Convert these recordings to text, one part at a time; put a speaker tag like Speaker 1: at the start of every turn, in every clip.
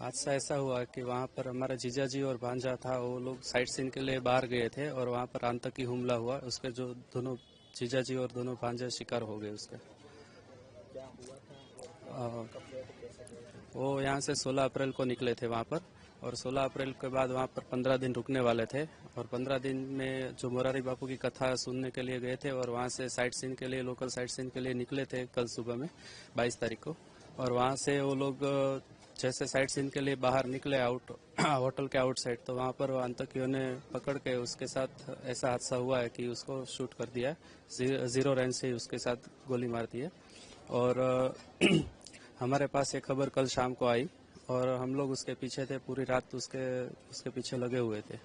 Speaker 1: हादसा ऐसा हुआ कि वहाँ पर हमारा जीजा जी और भांजा था, वो लोग साइट सीन के लिए बाहर गए थे और वहाँ पर आतंकी हमला हुआ। उसके जो दोनों जीजा जी और दोनों भांजा शिकार हो गए उसके।
Speaker 2: क्या हुआ था
Speaker 1: आ,
Speaker 2: और कब गए थे, कैसे गए थे?
Speaker 1: वो यहाँ से 16 अप्रैल को निकले थे वहाँ पर, और 16 अप्रैल के बाद वहाँ पर 15 दिन रुकने वाले थे। और 15 दिन में जो मोरारी बापू की कथा सुनने के लिए गए थे, और वहाँ से साइट सीन के लिए, लोकल साइट सीन के लिए निकले थे कल सुबह में 22 तारीख को। और वहाँ से वो लोग जैसे साइट सीन के लिए बाहर निकले आउट होटल के आउटसाइड, तो वहाँ पर आतंकियों ने पकड़ के उसके साथ ऐसा हादसा हुआ है कि उसको शूट कर दिया है। जीरो रेंज से उसके साथ गोली मार दी है। और हमारे पास ये खबर कल शाम को आई और हम लोग उसके पीछे थे, पूरी रात उसके पीछे लगे हुए थे।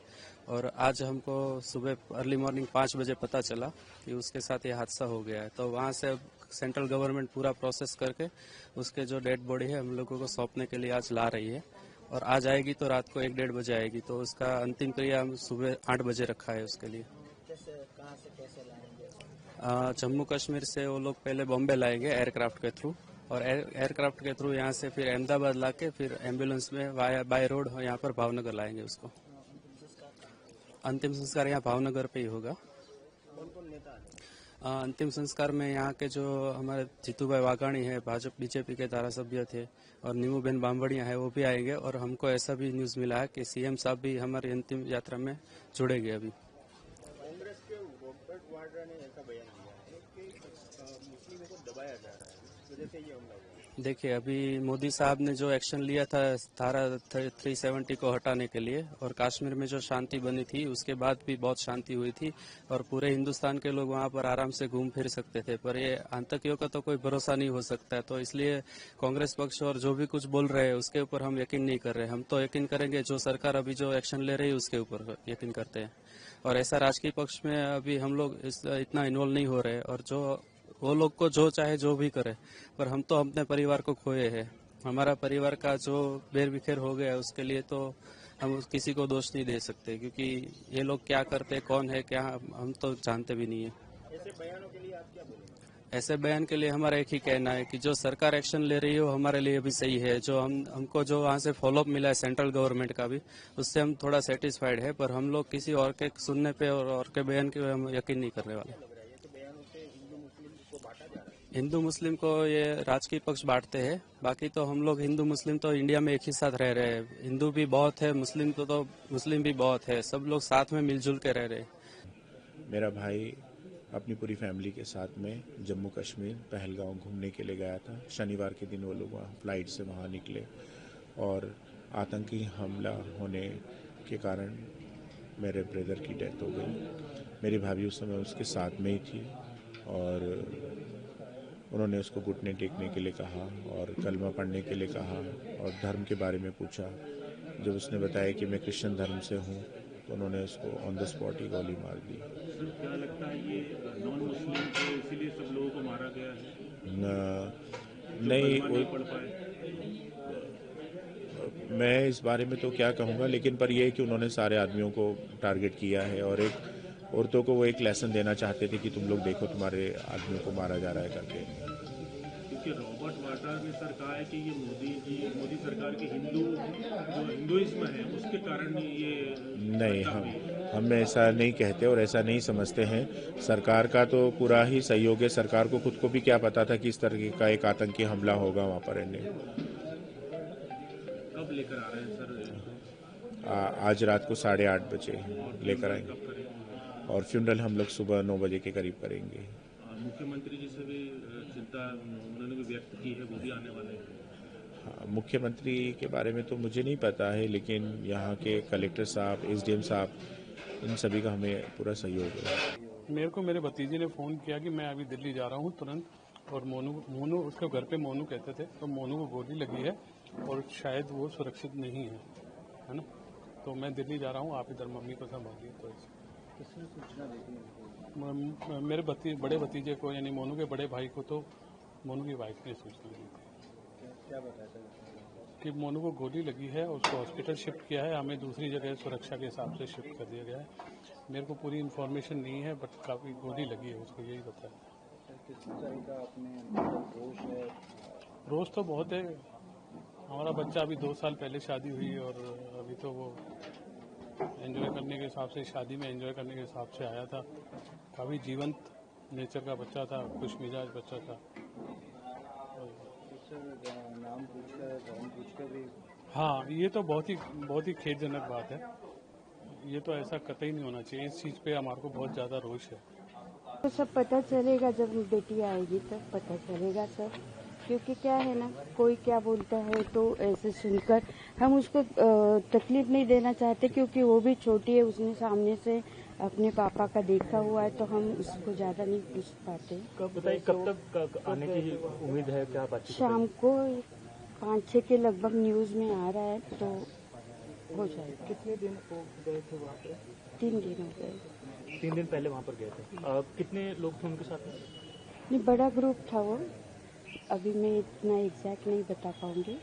Speaker 1: और आज हमको सुबह अर्ली मॉर्निंग 5 बजे पता चला कि उसके साथ ये हादसा हो गया है। तो वहाँ से अब सेंट्रल गवर्नमेंट पूरा प्रोसेस करके उसके जो डेड बॉडी है हम लोगों को सौंपने के लिए आज ला रही है। और आज आएगी तो रात को 1-1:30 बजे आएगी, तो उसका अंतिम क्रिया हम सुबह 8 बजे रखा है उसके लिए।
Speaker 2: कैसे, कहाँ से कैसे लाएंगे?
Speaker 1: जम्मू कश्मीर से वो लोग पहले बॉम्बे लाएंगे एयरक्राफ्ट के थ्रू, और एयरक्राफ्ट के थ्रू यहाँ से फिर अहमदाबाद लाके फिर एम्बुलेंस में वाया बाय रोड यहाँ पर भावनगर लाएंगे उसको।
Speaker 2: अंतिम संस्कार कहाँ?
Speaker 1: अंतिम संस्कार यहाँ भावनगर पे ही होगा।
Speaker 2: कौन कौन नेता है?
Speaker 1: अंतिम संस्कार में यहाँ के जो हमारे जीतूभाई वाघाणी है, भाजपा बीजेपी के धारासभ्य थे, और नीमूबेन बांबड़िया है, वो भी आएंगे। और हमको ऐसा भी न्यूज मिला है कि सीएम साहब भी हमारी अंतिम यात्रा में जुड़ेंगे अभी।
Speaker 2: कांग्रेस के रॉबर्ट वाड्रा ने ऐसा बयान दिया है कि मुस्लिमों को दबाया जा रहा है, इस वजह से ये हमला हुआ।
Speaker 1: देखिए, अभी मोदी साहब ने जो एक्शन लिया था धारा 370 को हटाने के लिए, और कश्मीर में जो शांति बनी थी उसके बाद भी बहुत शांति हुई थी, और पूरे हिंदुस्तान के लोग वहां पर आराम से घूम फिर सकते थे। पर ये आतंकियों का तो कोई भरोसा नहीं हो सकता है, तो इसलिए कांग्रेस पक्ष और जो भी कुछ बोल रहे हैं उसके ऊपर हम यकीन नहीं कर रहे। हम तो यकीन करेंगे जो सरकार अभी जो एक्शन ले रही है उसके ऊपर यकीन करते हैं। और ऐसा राजकीय पक्ष में अभी हम लोग इतना इन्वॉल्व नहीं हो रहे। और जो वो लोग को जो चाहे जो भी करे, पर हम तो अपने परिवार को खोए हैं। हमारा परिवार का जो बेर बिखेर हो गया है उसके लिए तो हम किसी को दोष नहीं दे सकते, क्योंकि ये लोग क्या करते, कौन है क्या, हम तो जानते भी नहीं है।
Speaker 2: ऐसे बयानों के लिए आप क्या बोलेंगे?
Speaker 1: ऐसे बयान के लिए हमारा एक ही कहना है कि जो सरकार एक्शन ले रही है वो हमारे लिए भी सही है। जो हमको जो वहाँ से फॉलोअप मिला है सेंट्रल गवर्नमेंट का भी, उससे हम थोड़ा सेटिस्फाइड है। पर हम लोग किसी और के सुनने पे और के बयान के हम यकीन नहीं करने वाले।
Speaker 2: लग रहा है ये तो बयानों से हिंदू मुस्लिम को बांटा जा रहा है।
Speaker 1: हिंदू मुस्लिम को ये राजकीय पक्ष बांटते हैं, बाकी तो हम लोग हिंदू मुस्लिम तो इंडिया में एक ही साथ रह रहे हैं। हिंदू भी बहुत है, मुस्लिम तो मुस्लिम भी बहुत है, सब लोग साथ में मिलजुल के रह रहे हैं।
Speaker 3: मेरा भाई अपनी पूरी फैमिली के साथ में जम्मू कश्मीर पहलगांव घूमने के लिए गया था। शनिवार के दिन वो लोग वहाँ फ्लाइट से वहाँ निकले और आतंकी हमला होने के कारण मेरे ब्रदर की डेथ हो गई। मेरी भाभी उस समय उसके साथ में ही थी और उन्होंने उसको घुटने टेकने के लिए कहा और कलमा पढ़ने के लिए कहा और धर्म के बारे में पूछा। जब उसने बताया कि मैं क्रिश्चियन धर्म से हूँ तो उन्होंने उसको ऑन द स्पॉट ही गोली मार दी।
Speaker 4: सर, क्या लगता है ये नॉन मुस्लिम थे इसीलिए सब लोगों को मारा गया है?
Speaker 3: नहीं,
Speaker 4: नहीं पढ़ पाए।
Speaker 3: मैं इस बारे में तो क्या कहूँगा, लेकिन पर यह है कि उन्होंने सारे आदमियों को टारगेट किया है और एक औरतों को वो एक लेसन देना चाहते थे कि तुम लोग देखो तुम्हारे आदमियों को मारा जा रहा है करके।
Speaker 4: क्योंकि रॉबर्ट वाड्रा ने सर कहा है कि ये मोदी सरकार की हिंदुइज्म है उसके कारण ये
Speaker 3: नहीं, हम ऐसा नहीं कहते और ऐसा नहीं समझते हैं। सरकार का तो पूरा ही सहयोग है। सरकार को खुद को भी क्या पता था कि इस तरह का एक आतंकी हमला होगा वहाँ पर।
Speaker 4: कब लेकर आ रहे हैं सर?
Speaker 3: आज रात को 8:30 बजे लेकर आएंगे और फ्यूनरल हम लोग सुबह 9 बजे के करीब करेंगे।
Speaker 4: मुख्यमंत्री जी से भी चिंता उन्होंने भी व्यक्त की है, वो भी आने वाले हैं।
Speaker 3: हाँ, मुख्यमंत्री के बारे में तो मुझे नहीं पता है, लेकिन यहाँ के कलेक्टर साहब, एसडीएम साहब, इन सभी का हमें पूरा सहयोग है।
Speaker 5: मेरे को मेरे भतीजे ने फ़ोन किया कि मैं अभी दिल्ली जा रहा हूँ तुरंत, और मोनू उसके घर पे मोनू कहते थे, तो मोनू को गोली लगी है और शायद वो सुरक्षित नहीं है ना। तो मैं दिल्ली जा रहा हूँ, आप इधर मम्मी को संभालिए। तो
Speaker 2: किसने सूचना दी थी?
Speaker 5: मेरे बड़े भतीजे को, यानी मोनू के बड़े भाई को, तो मोनू की वाइफ ने सूचना दी थी।
Speaker 2: क्या बताया था
Speaker 5: कि मोनू को गोली लगी है, उसको हॉस्पिटल शिफ्ट किया है, हमें दूसरी जगह सुरक्षा के हिसाब से शिफ्ट कर दिया गया है। मेरे को पूरी इन्फॉर्मेशन नहीं है, बट काफ़ी गोली लगी है उसको, यही बताया।
Speaker 2: किस तरह का अपने रोष है?
Speaker 5: रोज़ तो बहुत है, हमारा बच्चा अभी 2 साल पहले शादी हुई और अभी तो वो एंजॉय करने के हिसाब से, शादी में एंजॉय करने के हिसाब से आया था। काफ़ी जीवंत नेचर का बच्चा था, खुश मिजाज बच्चा था।
Speaker 2: नाम पूछकर धर्म पूछकर भी
Speaker 5: हाँ, ये तो बहुत ही खेदजनक बात है। ये तो ऐसा कतई नहीं होना चाहिए। इस चीज़ पे हमारे को बहुत ज़्यादा रोष है।
Speaker 6: तो सब पता चलेगा, जब बेटी आएगी तब पता चलेगा सब। क्योंकि क्या है ना, कोई क्या बोलता है तो ऐसे सुनकर हम उसको तकलीफ नहीं देना चाहते, क्योंकि वो भी छोटी है, उसने सामने से अपने पापा का देखा हुआ है, तो हम उसको ज्यादा नहीं पूछ पाते।
Speaker 2: कब तक आने की उम्मीद है, क्या बातचीत?
Speaker 6: शाम को 5-6 के लगभग न्यूज में आ रहा है, तो हो जाएगा।
Speaker 2: कितने दिन हो गए थे वहाँ पे?
Speaker 6: 3 दिन हो गए।
Speaker 2: 3 दिन पहले वहाँ पर गए थे। कितने लोग थे उनके साथ में?
Speaker 6: नहीं, बड़ा ग्रुप था वो, अभी मैं इतना एग्जैक्ट नहीं बता पाऊंगी।